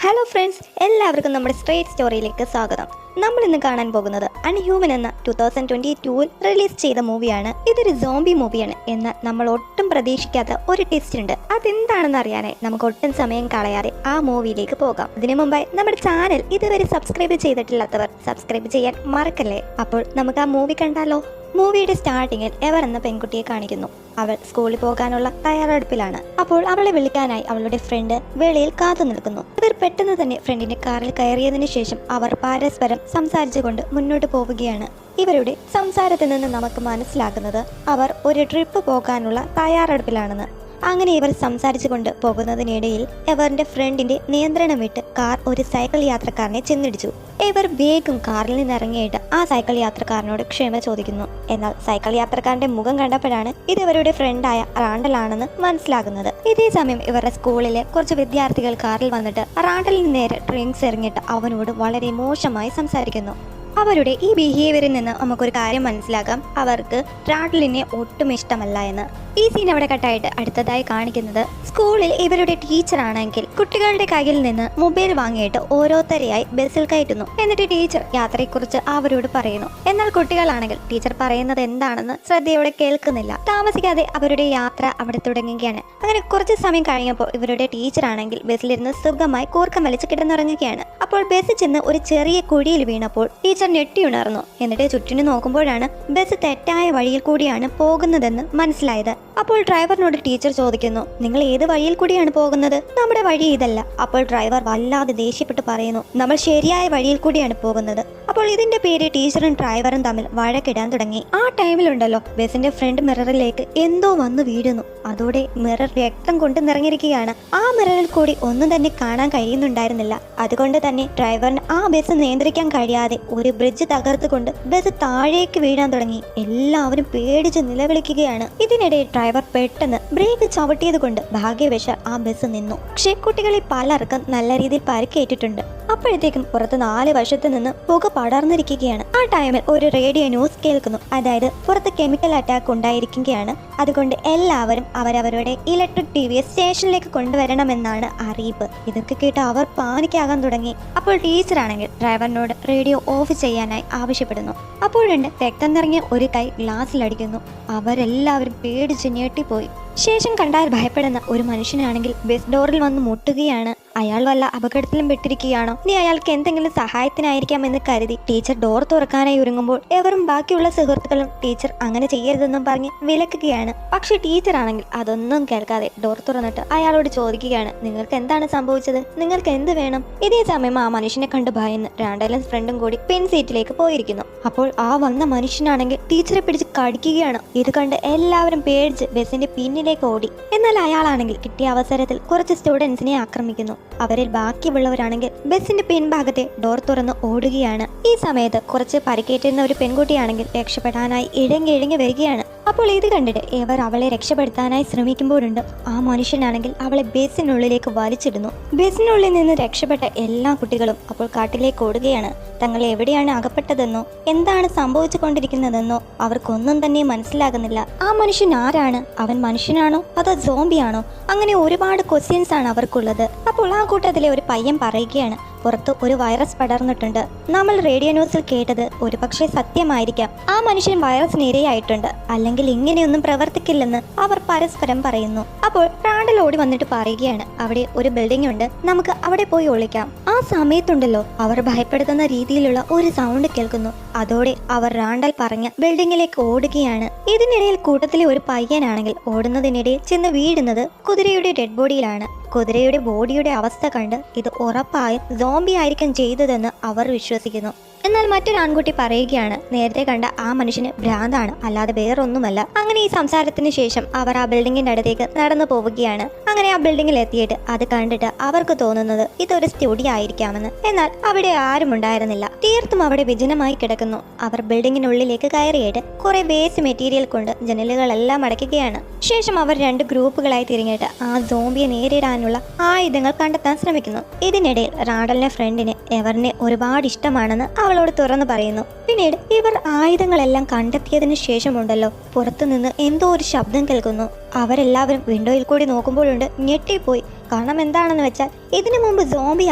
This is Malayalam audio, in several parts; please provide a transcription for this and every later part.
ഹലോ ഫ്രണ്ട്സ്, എല്ലാവർക്കും നമ്മുടെ സ്ട്രേറ്റ് സ്റ്റോറിയിലേക്ക് സ്വാഗതം. നമ്മൾ ഇന്ന് കാണാൻ പോകുന്നത് അൺഹ്യൂമൻ എന്ന 2022 റിലീസ് ചെയ്ത മൂവിയാണ്. ഇതൊരു സോംബി മൂവിയാണ്. എന്നാൽ നമ്മൾ ഒട്ടും പ്രതീക്ഷിക്കാത്ത ഒരു ട്വിസ്റ്റ് ഉണ്ട്. അതെന്താണെന്ന് അറിയാനായി നമുക്ക് ഒട്ടും സമയം കളയാതെ ആ മൂവിയിലേക്ക് പോകാം. അതിനു മുമ്പായി നമ്മുടെ ചാനൽ ഇതുവരെ സബ്സ്ക്രൈബ് ചെയ്തിട്ടില്ലാത്തവർ സബ്സ്ക്രൈബ് ചെയ്യാൻ മറക്കല്ലേ. അപ്പോൾ നമുക്ക് ആ മൂവി കണ്ടാലോ. മൂവിയുടെ സ്റ്റാർട്ടിങ്ങിൽ എവർ എന്ന പെൺകുട്ടിയെ കാണിക്കുന്നു. അവൾ സ്കൂളിൽ പോകാനുള്ള തയ്യാറെടുപ്പിലാണ്. അപ്പോൾ അവളെ വിളിക്കാനായി അവളുടെ ഫ്രണ്ട് വെളിയിൽ കാത്തു നിൽക്കുന്നു. ഇവർ പെട്ടെന്ന് തന്നെ ഫ്രണ്ടിന്റെ കാറിൽ കയറിയതിനു ശേഷം അവർ പരസ്പരം സംസാരിച്ചുകൊണ്ട് മുന്നോട്ട് പോവുകയാണ്. ഇവരുടെ സംസാരത്തിൽ നിന്ന് നമുക്ക് മനസ്സിലാക്കുന്നത് അവർ ഒരു ട്രിപ്പ് പോകാനുള്ള തയ്യാറെടുപ്പിലാണെന്ന്. അങ്ങനെ ഇവർ സംസാരിച്ചു കൊണ്ട് പോകുന്നതിനിടയിൽ എവറിന്റെ ഫ്രണ്ടിന്റെ നിയന്ത്രണം വിട്ട് കാർ ഒരു സൈക്കിൾ യാത്രക്കാരനെ ചെന്നിടിച്ചു. ഇവർ വേഗം കാറിൽ നിന്ന് ഇറങ്ങിയിട്ട് ആ സൈക്കിൾ യാത്രക്കാരനോട് ക്ഷമ ചോദിക്കുന്നു. എന്നാൽ സൈക്കിൾ യാത്രക്കാരന്റെ മുഖം കണ്ടപ്പോഴാണ് ഇത് ഇവരുടെ ഫ്രണ്ടായ റാണ്ടലാണെന്ന് മനസ്സിലാകുന്നത്. ഇതേ സമയം ഇവരുടെ സ്കൂളിലെ കുറച്ച് വിദ്യാർത്ഥികൾ കാറിൽ വന്നിട്ട് റാണ്ടലിന് നേരെ ഡ്രിങ്ക്സ് എറിഞ്ഞിട്ട് അവനോട് വളരെ മോശമായി സംസാരിക്കുന്നു. അവരുടെ ഈ ബിഹേവിയറിൽ നിന്ന് നമുക്കൊരു കാര്യം മനസ്സിലാക്കാം, അവർക്ക് റാണ്ടലിനെ ഒട്ടും ഇഷ്ടമല്ല എന്ന്. ഈ സീൻ അവിടെ കട്ടായിട്ട് അടുത്തതായി കാണിക്കുന്നത് സ്കൂളിൽ ഇവരുടെ ടീച്ചറാണെങ്കിൽ കുട്ടികളുടെ കയ്യിൽ നിന്ന് മൊബൈൽ വാങ്ങിയിട്ട് ഓരോരുത്തരെയായി ബസ്സിൽ കയറ്റുന്നു. എന്നിട്ട് ടീച്ചർ യാത്രയെക്കുറിച്ച് അവരോട് പറയുന്നു. എന്നാൽ കുട്ടികളാണെങ്കിൽ ടീച്ചർ പറയുന്നത് എന്താണെന്ന് ശ്രദ്ധയോടെ കേൾക്കുന്നില്ല. താമസിക്കാതെ അവരുടെ യാത്ര അവിടെ തുടങ്ങുകയാണ്. അങ്ങനെ കുറച്ച് സമയം കഴിഞ്ഞപ്പോൾ ഇവരുടെ ടീച്ചറാണെങ്കിൽ ബസ്സിലിരുന്ന് സുഖമായി കൂർക്കം വലിച്ച് കിടന്നുറങ്ങുകയാണ്. അപ്പോൾ ബസ് ചെന്ന് ഒരു ചെറിയ കുഴിയിൽ വീണപ്പോൾ ടീച്ചർ ഞെട്ടിയുണർന്നു. എന്നിട്ട് ചുറ്റിനു നോക്കുമ്പോഴാണ് ബസ് തെറ്റായ വഴിയിൽ കൂടിയാണ് പോകുന്നതെന്ന് മനസ്സിലായത്. അപ്പോൾ ഡ്രൈവറിനോട് ടീച്ചർ ചോദിക്കുന്നു, നിങ്ങൾ ഏത് വഴിയിൽ കൂടിയാണ് പോകുന്നത്? നമ്മുടെ വഴി ഇതല്ല. അപ്പോൾ ഡ്രൈവർ വല്ലാതെ ദേഷ്യപ്പെട്ട് പറയുന്നു, നമ്മൾ ശരിയായ വഴിയിൽ കൂടിയാണ് പോകുന്നത്. അപ്പോൾ ഇതിന്റെ പേര് ടീച്ചറും ഡ്രൈവറും തമ്മിൽ വഴക്കിടാൻ തുടങ്ങി. ആ ടൈമിലുണ്ടല്ലോ ബസിന്റെ ഫ്രണ്ട് മിററിലേക്ക് എന്തോ വന്ന് വീഴുന്നു. അതോടെ മിറർ രക്തം കൊണ്ട് നിറഞ്ഞിരിക്കുകയാണ്. ആ മിററിൽ കൂടി ഒന്നും തന്നെ കാണാൻ കഴിയുന്നുണ്ടായിരുന്നില്ല. അതുകൊണ്ട് തന്നെ ഡ്രൈവറിന് ആ ബസ് നിയന്ത്രിക്കാൻ കഴിയാതെ ഒരു ബ്രിഡ്ജ് തകർത്തുകൊണ്ട് ബസ് താഴേക്ക് വീഴാൻ തുടങ്ങി. എല്ലാവരും പേടിച്ച് നിലവിളിക്കുകയാണ്. ഇതിനിടെ ഡ്രൈവർ പെട്ടെന്ന് ബ്രേക്ക് ചവിട്ടിയത് കൊണ്ട് ഭാഗ്യവശാൽ ആ ബസ് നിന്നു. പക്ഷേ കുട്ടികളിൽ പലർക്കും നല്ല രീതിയിൽ പരിക്കേറ്റിട്ടുണ്ട്. അപ്പോഴത്തേക്കും പുറത്ത് 4 വശത്ത് നിന്ന് പുക പടർന്നിരിക്കുകയാണ്. ആ ടൈമിൽ ഒരു റേഡിയോ ന്യൂസ് കേൾക്കുന്നു. അതായത് പുറത്ത് കെമിക്കൽ അറ്റാക്ക് ഉണ്ടായിരിക്കുകയാണ്. അതുകൊണ്ട് എല്ലാവരും അവരവരുടെ ഇലക്ട്രിക് ടി വിയെ സ്റ്റേഷനിലേക്ക് കൊണ്ടുവരണമെന്നാണ് അറിയിപ്പ്. ഇതൊക്കെ കേട്ട് അവർ പാനിക്കാകാൻ തുടങ്ങി. അപ്പോൾ ടീച്ചറാണെങ്കിൽ ഡ്രൈവറിനോട് റേഡിയോ ഓഫ് ചെയ്യാനായി ആവശ്യപ്പെടുന്നു. അപ്പോഴുണ്ട് രക്തം നിറഞ്ഞ ഒരു കൈ ഗ്ലാസ്സിലടിക്കുന്നു. അവരെല്ലാവരും പേടിച്ച് ഞെട്ടിപ്പോയി. ശേഷം കണ്ടാൽ ഭയപ്പെടുന്ന ഒരു മനുഷ്യനാണെങ്കിൽ ബസ് ഡോറിൽ വന്ന് മുട്ടുകയാണ്. അയാൾ വല്ല അപകടത്തിലും പെട്ടിരിക്കുകയാണോ, ഇനി അയാൾക്ക് എന്തെങ്കിലും സഹായത്തിനായിരിക്കാമെന്ന് കരുതി ടീച്ചർ ഡോർ തുറക്കാനായി ഒരുങ്ങുമ്പോൾ എവരും ബാക്കിയുള്ള സുഹൃത്തുക്കളും ടീച്ചർ അങ്ങനെ ചെയ്യരുതെന്നും പറഞ്ഞ് വിലക്കുകയാണ്. പക്ഷെ ടീച്ചർ ആണെങ്കിൽ അതൊന്നും കേൾക്കാതെ ഡോർ തുറന്നിട്ട് അയാളോട് ചോദിക്കുകയാണ്, നിങ്ങൾക്ക് എന്താണ് സംഭവിച്ചത്, നിങ്ങൾക്ക് എന്ത് വേണം? ഇതേ സമയം ആ മനുഷ്യനെ കണ്ട് ഭയന്ന് റാണ്ടലും ഫ്രണ്ടും കൂടി പിൻ സീറ്റിലേക്ക് പോയിരിക്കുന്നു. അപ്പോൾ ആ വന്ന മനുഷ്യനാണെങ്കിൽ ടീച്ചറെ പിടിച്ച് കടിക്കുകയാണ്. ഇത് കണ്ട് എല്ലാവരും പേടിച്ച് ബസിന്റെ പിന്നിലേക്ക് ഓടി. എന്നാൽ അയാളാണെങ്കിൽ കിട്ടിയ അവസരത്തിൽ കുറച്ച് സ്റ്റുഡൻസിനെ ആക്രമിക്കുന്നു. അവരിൽ ബാക്കിയുള്ളവരാണെങ്കിൽ ബസിന്റെ പിൻഭാഗത്തെ ഡോർ തുറന്ന് ഓടുകയാണ്. ഈ സമയത്ത് കുറച്ച് പരിക്കേറ്റിരുന്ന ഒരു പെൺകുട്ടിയാണെങ്കിൽ രക്ഷപ്പെടാനായി ഇഴങ്ങി വരികയാണ്. അപ്പോൾ ഇത് കണ്ടിട്ട് ഇവർ അവളെ രക്ഷപ്പെടുത്താനായി ശ്രമിക്കുമ്പോഴുണ്ട് ആ മനുഷ്യനാണെങ്കിൽ അവളെ ബസിനുള്ളിലേക്ക് വലിച്ചിടുന്നു. ബസിനുള്ളിൽ നിന്ന് രക്ഷപ്പെട്ട എല്ലാ കുട്ടികളും അപ്പോൾ കാട്ടിലേക്ക് ഓടുകയാണ്. തങ്ങൾ എവിടെയാണ് അകപ്പെട്ടതെന്നോ എന്താണ് സംഭവിച്ചു കൊണ്ടിരിക്കുന്നതെന്നോ അവർക്കൊന്നും തന്നെ മനസ്സിലാകുന്നില്ല. ആ മനുഷ്യൻ ആരാണ്? അവൻ മനുഷ്യനാണോ അതോ സോംബിയാണോ? അങ്ങനെ ഒരുപാട് ക്വസ്റ്റ്യൻസ് ആണ് അവർക്കുള്ളത്. അപ്പോൾ ആ കൂട്ടത്തിലെ ഒരു പയ്യൻ പറയുകയാണ്, പുറത്ത് ഒരു വൈറസ് പടർന്നിട്ടുണ്ട്. നമ്മൾ റേഡിയോ ന്യൂസിൽ കേട്ടത് ഒരുപക്ഷെ സത്യമായിരിക്കാം. ആ മനുഷ്യൻ വൈറസിന് ഇരയായിട്ടുണ്ട്, അല്ലെങ്കിൽ ഇങ്ങനെയൊന്നും പ്രവർത്തിക്കില്ലെന്ന് അവർ പരസ്പരം പറയുന്നു. അപ്പോൾ റാണ്ടൽ ഓടി വന്നിട്ട് പറയുകയാണ്, അവിടെ ഒരു ബിൽഡിംഗ് ഉണ്ട്, നമുക്ക് അവിടെ പോയി ഒളിക്കാം. ആ സമയത്തുണ്ടല്ലോ അവർ ഭയപ്പെടുത്തുന്ന രീതിയിലുള്ള ഒരു സൗണ്ട് കേൾക്കുന്നു. അതോടെ അവർ റാണ്ടൽ പറഞ്ഞ ബിൽഡിങ്ങിലേക്ക് ഓടുകയാണ്. ഇതിനിടയിൽ കൂട്ടത്തിലെ ഒരു പയ്യനാണെങ്കിൽ ഓടുന്നതിനിടയിൽ ചെന്ന് വീഴുന്നത് കുതിരയുടെ ഡെഡ് ബോഡിയിലാണ്. കുതിരയുടെ ബോഡിയുടെ അവസ്ഥ കണ്ട് ഇത് ഉറപ്പായും സോംബി ആയിരിക്കും ചെയ്തതെന്ന് അവർ വിശ്വസിക്കുന്നു. എന്നാൽ മറ്റൊരു ആൺകുട്ടി പറയുകയാണ്, നേരത്തെ കണ്ട ആ മനുഷ്യന് ഭ്രാന്താണ്, അല്ലാതെ വേറൊന്നുമല്ല. അങ്ങനെ ഈ സംസാരത്തിന് ശേഷം അവർ ആ ബിൽഡിങ്ങിന്റെ അടുത്തേക്ക് നടന്നു പോവുകയാണ്. അങ്ങനെ ആ ബിൽഡിങ്ങിൽ എത്തിയിട്ട് അത് കണ്ടിട്ട് അവർക്ക് തോന്നുന്നത് ഇതൊരു സ്റ്റുഡിയോ ആയിരിക്കാമെന്ന്. എന്നാൽ അവിടെ ആരും ഉണ്ടായിരുന്നില്ല. തീർത്തും അവിടെ വിജനമായി കിടക്കുന്നു. അവർ ബിൽഡിങ്ങിനുള്ളിലേക്ക് കയറിയിട്ട് കുറെ വേസ്റ്റ് മെറ്റീരിയൽ കൊണ്ട് ജനലുകളെല്ലാം അടയ്ക്കുകയാണ്. ശേഷം അവർ 2 ഗ്രൂപ്പുകളായി തിരിഞ്ഞിട്ട് ആ സോംബിയെ നേരിടാനുള്ള ആയുധങ്ങൾ കണ്ടെത്താൻ ശ്രമിക്കുന്നു. ഇതിനിടയിൽ റാണ്ടലിന്റെ ഫ്രണ്ടിന് എവറിനെ ഒരുപാട് ഇഷ്ടമാണെന്ന് അവളോട് തുറന്നു പറയുന്നു. പിന്നീട് ഇവർ ആയുധങ്ങളെല്ലാം കണ്ടെത്തിയതിനു ശേഷമുണ്ടല്ലോ പുറത്തുനിന്ന് എന്തോ ഒരു ശബ്ദം കേൾക്കുന്നു. അവരെല്ലാവരും വിൻഡോയിൽ കൂടി നോക്കുമ്പോഴുണ്ട് ഞെട്ടിപ്പോയി. കാരണം എന്താണെന്ന് വെച്ചാൽ ഇതിനു മുമ്പ് സോംബി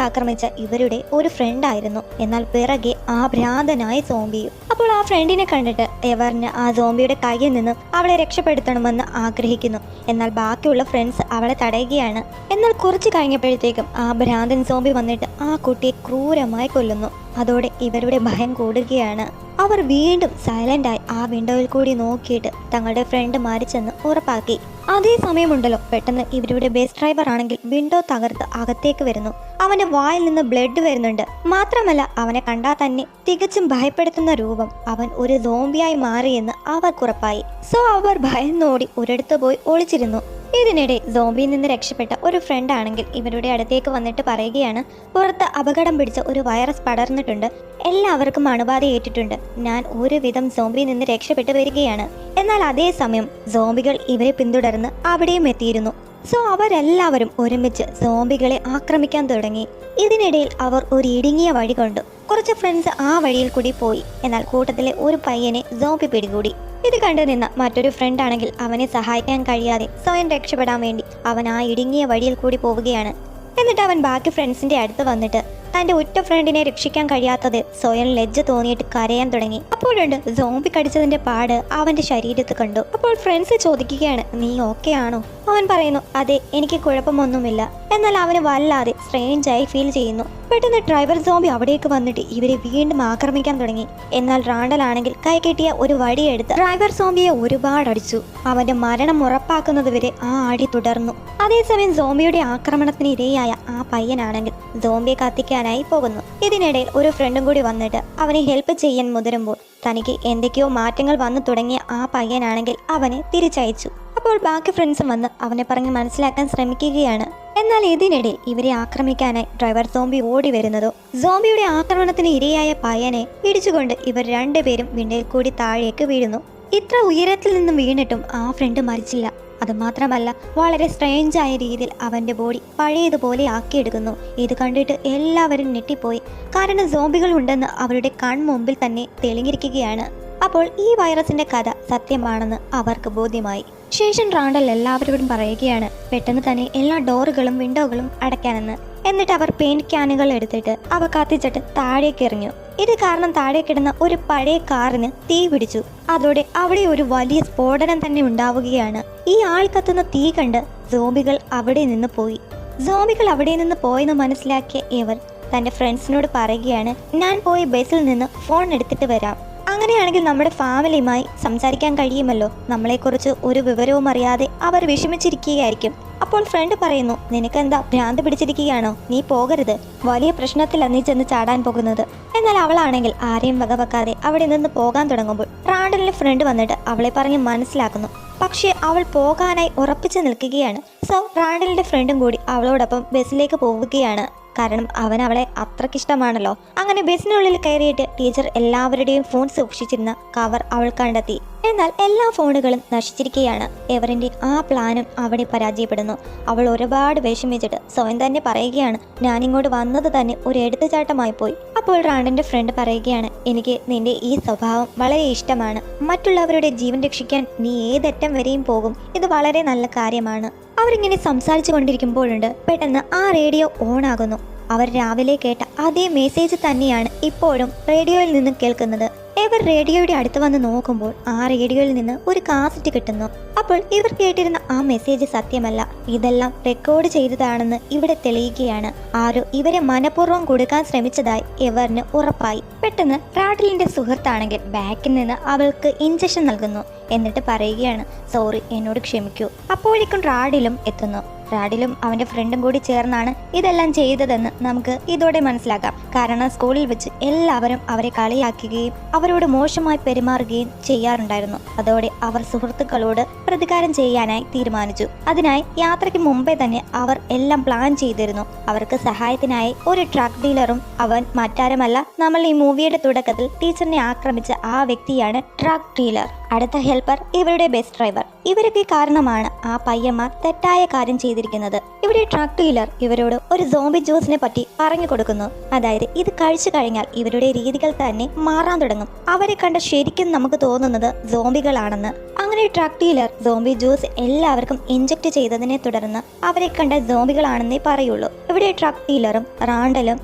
ആക്രമിച്ച ഇവരുടെ ഒരു ഫ്രണ്ട് ആയിരുന്നു. എന്നാൽ പിറകെ ആ ഭ്രാന്തനായ സോംബിയും. അപ്പോൾ ആ ഫ്രണ്ടിനെ കണ്ടിട്ട് എവറിന് ആ സോംബിയുടെ കയ്യിൽ നിന്നും അവളെ രക്ഷപ്പെടുത്തണമെന്ന് ആഗ്രഹിക്കുന്നു. എന്നാൽ ബാക്കിയുള്ള ഫ്രണ്ട്സ് അവളെ തടയുകയാണ്. എന്നാൽ കുറച്ച് കഴിഞ്ഞപ്പോഴത്തേക്കും ആ ഭ്രാന്തൻ സോംബി വന്നിട്ട് ആ കുട്ടിയെ ക്രൂരമായി കൊല്ലുന്നു. അതോടെ ഇവരുടെ ഭയം കൂടുകയാണ്. അവർ വീണ്ടും സൈലന്റായി ആ വിൻഡോയിൽ കൂടി നോക്കിയിട്ട് തങ്ങളുടെ ഫ്രണ്ട് മരിച്ചെന്ന് ഉറപ്പാക്കി. അതേ സമയമുണ്ടല്ലോ പെട്ടെന്ന് ഇവരുടെ ബസ് ഡ്രൈവർ ആണെങ്കിൽ വിൻഡോ തകർത്ത് അകത്തേക്ക് വരുന്നു. അവന്റെ വായിൽ നിന്ന് ബ്ലഡ് വരുന്നുണ്ട്. മാത്രമല്ല അവനെ കണ്ടാൽ തന്നെ തികച്ചും ഭയപ്പെടുത്തുന്ന രൂപം. അവൻ ഒരു സോംബിയായി മാറിയെന്ന് അവർക്കുറപ്പായി. സോ അവർ ഭയന്നോടി ഒരിടത്ത് പോയി ഒളിച്ചിരുന്നു. ഇതിനിടെ സോംബിയിൽ നിന്ന് രക്ഷപ്പെട്ട ഒരു ഫ്രണ്ട് ആണെങ്കിൽ ഇവരുടെ അടുത്തേക്ക് വന്നിട്ട് പറയുകയാണ്, പുറത്ത് അപകടം പിടിച്ച ഒരു വൈറസ് പടർന്നിട്ടുണ്ട്, എല്ലാവർക്കും അണുബാധ ഏറ്റിട്ടുണ്ട്, ഞാൻ ഒരുവിധം സോംബിയിൽ നിന്ന് രക്ഷപ്പെട്ടു വരികയാണ്. എന്നാൽ അതേസമയം സോംബികൾ ഇവരെ പിന്തുടർന്ന് അവിടെയും എത്തിയിരുന്നു. സോ അവരെല്ലാവരും ഒരുമിച്ച് സോംബികളെ ആക്രമിക്കാൻ തുടങ്ങി. ഇതിനിടയിൽ അവർ ഒരു ഇടുങ്ങിയ വഴി കണ്ടു. കുറച്ച് ഫ്രണ്ട്സ് ആ വഴിയിൽ കൂടി പോയി. എന്നാൽ കൂട്ടത്തിലെ ഒരു പയ്യനെ സോംബി പിടികൂടി. ഇത് കണ്ടു നിന്ന മറ്റൊരു ഫ്രണ്ട് ആണെങ്കിൽ അവനെ സഹായിക്കാൻ കഴിയാതെ സ്വയം രക്ഷപ്പെടാൻ വേണ്ടി അവൻ ആ ഇടുങ്ങിയ വഴിയിൽ കൂടി പോവുകയാണ്. എന്നിട്ട് അവൻ ബാക്കി ഫ്രണ്ട്സിന്റെ അടുത്ത് വന്നിട്ട് തന്റെ ഉറ്റ ഫ്രണ്ടിനെ രക്ഷിക്കാൻ കഴിയാത്തത് സ്വയം ലജ്ജ തോന്നിയിട്ട് കരയാൻ തുടങ്ങി. അപ്പോഴുണ്ട് സോംബി കടിച്ചതിന്റെ പാട് അവന്റെ ശരീരത്ത് കണ്ടു. അപ്പോൾ ഫ്രണ്ട്സ് ചോദിക്കുകയാണ്, നീ ഓക്കെ ആണോ? അവൻ പറയുന്നു, അതെ, എനിക്ക് കുഴപ്പമൊന്നുമില്ല. എന്നാൽ അവന് വല്ലാതെ സ്ട്രേഞ്ചായി ഫീൽ ചെയ്യുന്നു. പെട്ടെന്ന് ഡ്രൈവർ സോംബി അവിടേക്ക് വന്നിട്ട് ഇവരെ വീണ്ടും ആക്രമിക്കാൻ തുടങ്ങി. എന്നാൽ റാണ്ടലാണെങ്കിൽ കൈ കെട്ടിയ ഒരു വടിയെടുത്ത് ഡ്രൈവർ സോംബിയെ ഒരുപാട് അടിച്ചു. അവന്റെ മരണം ഉറപ്പാക്കുന്നത് വരെ ആ അടി തുടർന്നു. അതേസമയം സോംബിയുടെ ആക്രമണത്തിന് ഇരയായ ആ പയ്യനാണെങ്കിൽ സോംബിയെ കത്തിക്കാനായി പോകുന്നു. ഇതിനിടയിൽ ഒരു ഫ്രണ്ടും കൂടി വന്നിട്ട് അവനെ ഹെൽപ്പ് ചെയ്യാൻ മുതിരുമ്പോൾ തനിക്ക് എന്തൊക്കെയോ മാറ്റങ്ങൾ വന്നു തുടങ്ങിയ ആ പയ്യനാണെങ്കിൽ അവനെ തിരിച്ചയച്ചു. അപ്പോൾ ബാക്കി ഫ്രണ്ട്സും വന്ന് അവനെ പറഞ്ഞ് മനസ്സിലാക്കാൻ ശ്രമിക്കുകയാണ്. എന്നാൽ ഇതിനിടെ ഇവരെ ആക്രമിക്കാനായി ഡ്രൈവർ സോംബി ഓടി വരുന്നതോ സോംബിയുടെ ആക്രമണത്തിന് ഇരയായ പയ്യനെ ഇടിച്ചുകൊണ്ട് ഇവർ രണ്ടുപേരും വിൻഡോയിൽ കൂടി താഴേക്ക് വീഴുന്നു. ഇത്ര ഉയരത്തിൽ നിന്നും വീണിട്ടും ആ ഫ്രണ്ട് മരിച്ചില്ല. അതുമാത്രമല്ല വളരെ സ്ട്രേഞ്ചായ രീതിയിൽ അവന്റെ ബോഡി പഴയതുപോലെ ആക്കിയെടുക്കുന്നു. ഇത് കണ്ടിട്ട് എല്ലാവരും ഞെട്ടിപ്പോയി. കാരണം സോംബികൾ ഉണ്ടെന്ന് അവരുടെ കൺമുമ്പിൽ തന്നെ തെളിഞ്ഞിരിക്കുകയാണ്. അപ്പോൾ ഈ വൈറസിന്റെ കഥ സത്യമാണെന്ന് അവർക്ക് ബോധ്യമായി. ശേഷം റാണ്ടൽ എല്ലാവരോടും പറയുകയാണ് പെട്ടെന്ന് തന്നെ എല്ലാ ഡോറുകളും വിൻഡോകളും അടയ്ക്കാനെന്ന്. എന്നിട്ട് അവർ പെയിന്റ് ക്യാനുകൾ എടുത്തിട്ട് അവ കത്തിച്ചിട്ട് താഴേക്ക് എറിഞ്ഞു. ഇത് കാരണം താഴെ കിടന്ന ഒരു പഴയ കാറിന് തീ പിടിച്ചു. അതോടെ അവിടെ ഒരു വലിയ സ്ഫോടനം തന്നെ ഉണ്ടാവുകയാണ്. ഈ ആൾ കത്തുന്ന തീ കണ്ട് സോംബികൾ അവിടെ നിന്ന് പോയി. സോംബികൾ അവിടെ നിന്ന് പോയെന്ന് മനസ്സിലാക്കിയ ഇവർ തന്റെ ഫ്രണ്ട്സിനോട് പറയുകയാണ്, ഞാൻ പോയി ബസ്സിൽ നിന്ന് ഫോൺ എടുത്തിട്ട് വരാം. അങ്ങനെയാണെങ്കിൽ നമ്മുടെ ഫാമിലിയുമായി സംസാരിക്കാൻ കഴിയുമല്ലോ. നമ്മളെക്കുറിച്ച് ഒരു വിവരവും അറിയാതെ അവർ വിഷമിച്ചിരിക്കുകയായിരിക്കും. അപ്പോൾ ഫ്രണ്ട് പറയുന്നു, നിനക്കെന്താ ഭ്രാന്ത് പിടിച്ചിരിക്കുകയാണോ? നീ പോകരുത്, വലിയ പ്രശ്നത്തിലാണ് നീ ചെന്ന് ചാടാൻ പോകുന്നത്. എന്നാൽ അവളാണെങ്കിൽ ആരെയും വകവെക്കാതെ അവിടെ നിന്ന് പോകാൻ തുടങ്ങുമ്പോൾ റാണ്ടലിന്റെ ഫ്രണ്ട് വന്നിട്ട് അവളെ പറഞ്ഞ് മനസ്സിലാക്കുന്നു. പക്ഷേ അവൾ പോകാനായി ഉറപ്പിച്ചു നിൽക്കുകയാണ്. സോ റാണ്ടലിന്റെ ഫ്രണ്ടും കൂടി അവളോടൊപ്പം ബസ്സിലേക്ക് പോവുകയാണ്. കാരണം അവൻ അവളെ അത്രക്കിഷ്ടമാണല്ലോ. അങ്ങനെ ബസ്സിനുള്ളിൽ കയറിയിട്ട് ടീച്ചർ എല്ലാവരുടെയും ഫോൺ സൂക്ഷിച്ചിരുന്ന കവർ അവൾ കണ്ടെത്തി. എന്നാൽ എല്ലാ ഫോണുകളും നശിച്ചിരിക്കുകയാണ്. എവറിന്റെ ആ പ്ലാനും അവിടെ പരാജയപ്പെടുന്നു. അവൾ ഒരുപാട് വിഷമിച്ചിട്ട് സ്വയം തന്നെ പറയുകയാണ്, ഞാനിങ്ങോട്ട് വന്നത് തന്നെ ഒരു എടുത്തുചാട്ടമായി പോയി. അപ്പോൾ റാണ്ടന്റെ ഫ്രണ്ട് പറയുകയാണ്, എനിക്ക് നിന്റെ ഈ സ്വഭാവം വളരെ ഇഷ്ടമാണ്. മറ്റുള്ളവരുടെ ജീവൻ രക്ഷിക്കാൻ നീ ഏതറ്റം വരെയും പോകും. ഇത് വളരെ നല്ല കാര്യമാണ്. അവരിങ്ങനെ സംസാരിച്ചു കൊണ്ടിരിക്കുമ്പോഴുണ്ട് പെട്ടെന്ന് ആ റേഡിയോ ഓൺ ആകുന്നു. അവർ രാവിലെ കേട്ട അതേ മെസ്സേജ് തന്നെയാണ് ഇപ്പോഴും റേഡിയോയിൽ നിന്നും കേൾക്കുന്നത്. ഇവർ റേഡിയോയുടെ അടുത്ത് വന്ന് നോക്കുമ്പോൾ ആ റേഡിയോയിൽ നിന്ന് ഒരു കാസറ്റ് കിട്ടുന്നു. അപ്പോൾ ഇവർ കേട്ടിരുന്ന ആ മെസ്സേജ് സത്യമല്ല, ഇതെല്ലാം റെക്കോർഡ് ചെയ്തതാണെന്ന് ഇവിടെ തെളിയുകയാണ്. ആരോ ഇവരെ മനഃപൂർവ്വം കൊടുക്കാൻ ശ്രമിച്ചതായി ഇവറിന് ഉറപ്പായി. പെട്ടെന്ന് റാഡലിന്റെ സുഹൃത്താണെങ്കിൽ ബാക്കിൽ നിന്ന് അവൾക്ക് ഇഞ്ചക്ഷൻ നൽകുന്നു. എന്നിട്ട് പറയുകയാണ്, സോറി, എന്നോട് ക്ഷമിക്കൂ. അപ്പോഴേക്കും റാഡിലും എത്തുന്നു. റാഡിലും അവന്റെ ഫ്രണ്ടും കൂടി ചേർന്നാണ് ഇതെല്ലാം ചെയ്തതെന്ന് നമുക്ക് ഇതോടെ മനസ്സിലാക്കാം. കാരണം സ്കൂളിൽ വെച്ച് എല്ലാവരും അവരെ കളിയാക്കുകയും അവരോട് മോശമായി പെരുമാറുകയും ചെയ്യാറുണ്ടായിരുന്നു. അതോടെ അവർ സുഹൃത്തുക്കളോട് പ്രതികാരം ചെയ്യാനായി തീരുമാനിച്ചു. അതിനായി യാത്രയ്ക്ക് മുമ്പേ തന്നെ അവർ എല്ലാം പ്ലാൻ ചെയ്തിരുന്നു. അവർക്ക് സഹായത്തിനായി ഒരു ട്രക്ക് ഡീലറും അവൻ മറ്റാരുമല്ല, നമ്മൾ ഈ മൂവിയുടെ തുടക്കത്തിൽ ടീച്ചറിനെ ആക്രമിച്ച ആ വ്യക്തിയാണ് ട്രക്ക് ഡീലർ. അടുത്ത ഹെൽപ്പർ ഇവരുടെ ബസ് ഡ്രൈവർ. ഇവരൊക്കെ കാരണമാണ് ആ പയ്യന്മാർ തെറ്റായ കാര്യം ചെയ്തിരിക്കുന്നത്. ഇവിടെ ട്രക്ക് ഡീലർ ഇവരോട് ഒരു സോംബി ജ്യൂസിനെ പറ്റി പറഞ്ഞു കൊടുക്കുന്നു. അതായത് ഇത് കഴിച്ചു കഴിഞ്ഞാൽ ഇവരുടെ രീതികൾ തന്നെ മാറാൻ തുടങ്ങും. അവരെ കണ്ട ശരിക്കും നമുക്ക് തോന്നുന്നത് സോംബികളാണെന്ന്. അങ്ങനെ ട്രക്ക് ഡീലർ സോംബി ജ്യൂസ് എല്ലാവർക്കും ഇഞ്ചക്ട് ചെയ്തതിനെ തുടർന്ന് അവരെ കണ്ട സോംബികളാണെന്നേ പറയുള്ളൂ. ഇവിടെ ട്രക്ക് ഡീലറും റാണ്ടലും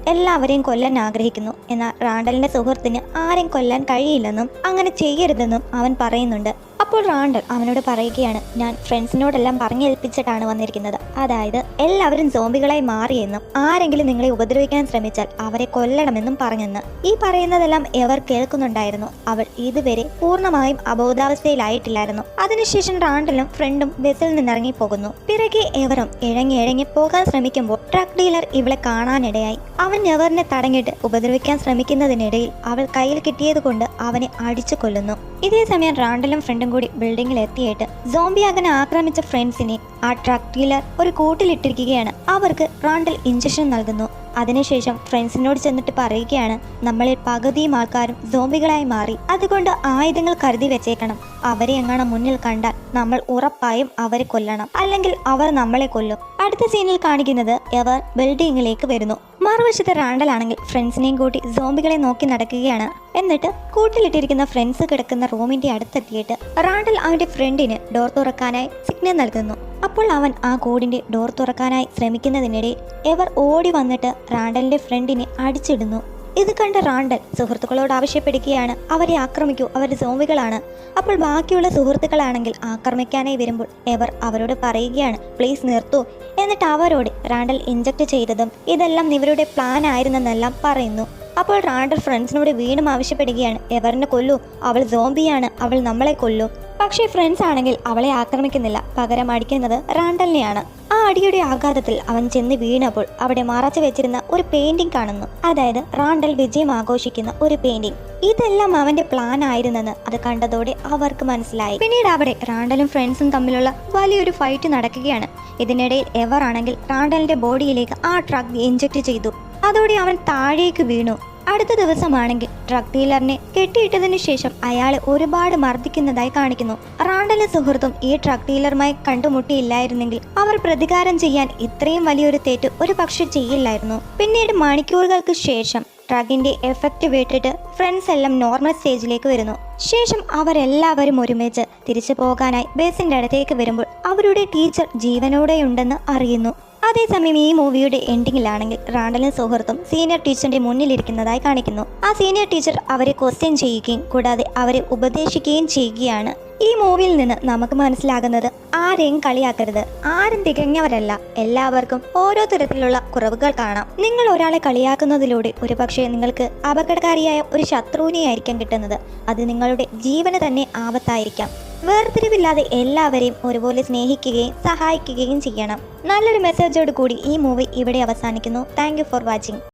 എല്ലാവരെയും കൊല്ലാൻ ആഗ്രഹിക്കുന്നു. എന്നാൽ റാണ്ടലിന്റെ സുഹൃത്തിന് ആരെയും കൊല്ലാൻ കഴിയില്ലെന്നും അങ്ങനെ ചെയ്യരുതെന്നും അവൻ പറയുന്നുണ്ട്. അപ്പോൾ റാണ്ടൽ അവനോട് പറയുകയാണ്, ഞാൻ ഫ്രണ്ട്സിനോടെല്ലാം പറഞ്ഞേൽപ്പിച്ചിട്ടാണ് വന്നിരിക്കുന്നത്. അതായത് എല്ലാവരും സോംബികളായി മാറിയെന്നും ആരെങ്കിലും നിങ്ങളെ ഉപദ്രവിക്കാൻ ശ്രമിച്ചാൽ അവരെ കൊല്ലണമെന്നും പറഞ്ഞെന്ന്. ഈ പറയുന്നതെല്ലാം എവർ കേൾക്കുന്നുണ്ടായിരുന്നു. അവൾ ഇതുവരെ പൂർണ്ണമായും അബോധാവസ്ഥയിലായിട്ടില്ലായിരുന്നു. അതിനുശേഷം റാണ്ടലും ഫ്രണ്ടും ബസ്സിൽ നിന്നിറങ്ങി പോകുന്നു. പിറകെ എവറും ഇഴങ്ങി പോകാൻ ശ്രമിക്കുമ്പോൾ ട്രക്ക് ഡീലർ ഇവളെ കാണാനിടയായി. അവൻ എവറിനെ തടഞ്ഞിട്ട് ഉപദ്രവിക്കാൻ ശ്രമിക്കുന്നതിനിടയിൽ അവൾ കയ്യിൽ കിട്ടിയത് കൊണ്ട് അവനെ അടിച്ചു കൊല്ലുന്നു. ഇതേ സമയം റാണ്ടലും ഫ്രണ്ടും കൂടി ബിൽഡിംഗിൽ എത്തിയിട്ട് സോംബിയാകനെ ആക്രമിച്ച ഫ്രണ്ട്സിനെ ആ ട്രക്ക് ഡീലർ ഒരു കൂട്ടിലിട്ടിരിക്കുകയാണ്. അവർക്ക് റാണ്ടൽ ഇഞ്ചക്ഷൻ നൽകുന്നു. അതിനുശേഷം ഫ്രണ്ട്സിനോട് ചെന്നിട്ട് പറയുകയാണ്, നമ്മളിൽ പകുതിയും ആൾക്കാരും സോംബികളായി മാറി, അതുകൊണ്ട് ആയുധങ്ങൾ കരുതി വെച്ചേക്കണം. അവരെ എങ്ങനെ മുന്നിൽ കണ്ടാൽ നമ്മൾ ഉറപ്പായും അവരെ കൊല്ലണം, അല്ലെങ്കിൽ അവർ നമ്മളെ കൊല്ലും. അടുത്ത സീനിൽ കാണിക്കുന്നത് എവർ ബിൽഡിങ്ങിലേക്ക് വരുന്നു. മറുവശത്ത് റാണ്ടലാണെങ്കിൽ ഫ്രണ്ട്സിനെയും കൂട്ടി സോംബികളെ നോക്കി നടക്കുകയാണ്. എന്നിട്ട് കൂട്ടിലിട്ടിരിക്കുന്ന ഫ്രണ്ട്സ് കിടക്കുന്ന റൂമിന്റെ അടുത്തെത്തിയിട്ട് റാണ്ടൽ അവന്റെ ഫ്രണ്ടിന് ഡോർ തുറക്കാനായി സിഗ്നൽ നൽകുന്നു. അപ്പോൾ അവൻ ആ കോഡിന്റെ ഡോർ തുറക്കാനായി ശ്രമിക്കുന്നതിനിടയിൽ എവർ ഓടി വന്നിട്ട് റാണ്ടലിന്റെ ഫ്രണ്ടിനെ അടിച്ചിടുന്നു. ഇത് കണ്ട റാണ്ടൽ സുഹൃത്തുക്കളോട് ആവശ്യപ്പെടുകയാണ്, അവരെ ആക്രമിക്കൂ, അവർ സോംബികളാണ്. അപ്പോൾ ബാക്കിയുള്ള സുഹൃത്തുക്കളാണെങ്കിൽ ആക്രമിക്കാനായി വരുമ്പോൾ എവർ അവരോട് പറയുകയാണ്, പ്ലീസ് നിർത്തൂ. എന്നിട്ട് അവരോട് റാണ്ടൽ ഇഞ്ചക്ട് ചെയ്തതും ഇതെല്ലാം ഇവരുടെ പ്ലാൻ ആയിരുന്നെന്നെല്ലാം പറയുന്നു. അപ്പോൾ റാണ്ടൽ ഫ്രണ്ട്സിനോട് വീണ്ടും ആവശ്യപ്പെടുകയാണ്, എവറിനെ കൊല്ലൂ, അവൾ സോംബിയാണ്, അവൾ നമ്മളെ കൊല്ലൂ. പക്ഷേ ഫ്രണ്ട്സ് ആണെങ്കിൽ അവളെ ആക്രമിക്കുന്നില്ല, പകരം അടിക്കുന്നത് റാണ്ടലിനെയാണ്. ആ അടിയുടെ ആഘാതത്തിൽ അവൻ ചെന്ന് വീണപ്പോൾ അവിടെ മറച്ചു വെച്ചിരുന്ന ഒരു പെയിന്റിംഗ് കാണുന്നു. അതായത് റാണ്ടൽ വിജയം ആഘോഷിക്കുന്ന ഒരു പെയിന്റിംഗ്. ഇതെല്ലാം അവന്റെ പ്ലാൻ ആയിരുന്നെന്ന് അത് കണ്ടതോടെ അവർക്ക് മനസ്സിലായി. പിന്നീട് അവിടെ റാണ്ടലും ഫ്രണ്ട്സും തമ്മിലുള്ള വലിയൊരു ഫൈറ്റ് നടക്കുകയാണ്. ഇതിനിടയിൽ എവർ ആണെങ്കിൽ റാണ്ടലിന്റെ ബോഡിയിലേക്ക് ആ ട്രക്ക് ഇഞ്ചക്ട് ചെയ്തു. അതോടെ അവൻ താഴേക്ക് വീണു. അടുത്ത ദിവസമാണെങ്കിൽ ഡ്രഗ് ഡീലറിനെ കെട്ടിയിട്ടതിനു ശേഷം അയാളെ ഒരുപാട് മർദ്ദിക്കുന്നതായി കാണിക്കുന്നു. റാണ്ടലും സുഹൃത്തും ഈ ഡ്രഗ് ഡീലറുമായി കണ്ടുമുട്ടിയില്ലായിരുന്നെങ്കിൽ അവർ പ്രതികാരം ചെയ്യാൻ ഇത്രയും വലിയൊരു തെറ്റ് ഒരു പക്ഷെ ചെയ്യില്ലായിരുന്നു. പിന്നീട് മണിക്കൂറുകൾക്ക് ശേഷം ഡ്രഗിന്റെ എഫക്റ്റ് വിട്ടിട്ട് ഫ്രണ്ട്സ് എല്ലാം നോർമൽ സ്റ്റേജിലേക്ക് വരുന്നു. ശേഷം അവരെല്ലാവരും ഒരുമിച്ച് തിരിച്ചു പോകാനായി ബസിന്റെ അടുത്തേക്ക് വരുമ്പോൾ അവരുടെ ടീച്ചർ ജീവനോടെയുണ്ടെന്ന് അറിയുന്നു. അതേസമയം ഈ മൂവിയുടെ എൻഡിങ്ങിലാണെങ്കിൽ റാണ്ടലും സുഹൃത്തും സീനിയർ ടീച്ചറിന്റെ മുന്നിലിരിക്കുന്നതായി കാണിക്കുന്നു. ആ സീനിയർ ടീച്ചർ അവരെ ക്വസ്റ്റ്യൻ ചെയ്യുകയും കൂടാതെ അവരെ ഉപദേശിക്കുകയും ചെയ്യുകയാണ്. ഈ മൂവിയിൽ നിന്ന് നമുക്ക് മനസ്സിലാകുന്നത് ആരെയും കളിയാക്കരുത്, ആരും തികഞ്ഞവരല്ല, എല്ലാവർക്കും ഓരോ തരത്തിലുള്ള കുറവുകൾ കാണാം. നിങ്ങൾ ഒരാളെ കളിയാക്കുന്നതിലൂടെ ഒരുപക്ഷെ നിങ്ങൾക്ക് അപകടകാരിയായ ഒരു ശത്രുവിനെയായിരിക്കാം കിട്ടുന്നത്. അത് നിങ്ങളുടെ ജീവന് തന്നെ ആപത്തായിരിക്കാം. വേർതിരിവില്ലാതെ എല്ലാവരെയും ഒരുപോലെ സ്നേഹിക്കുകയും സഹായിക്കുകയും ചെയ്യണം. നല്ലൊരു മെസ്സേജോട് കൂടി ഈ മൂവി ഇവിടെ അവസാനിക്കുന്നു. Thank you for watching.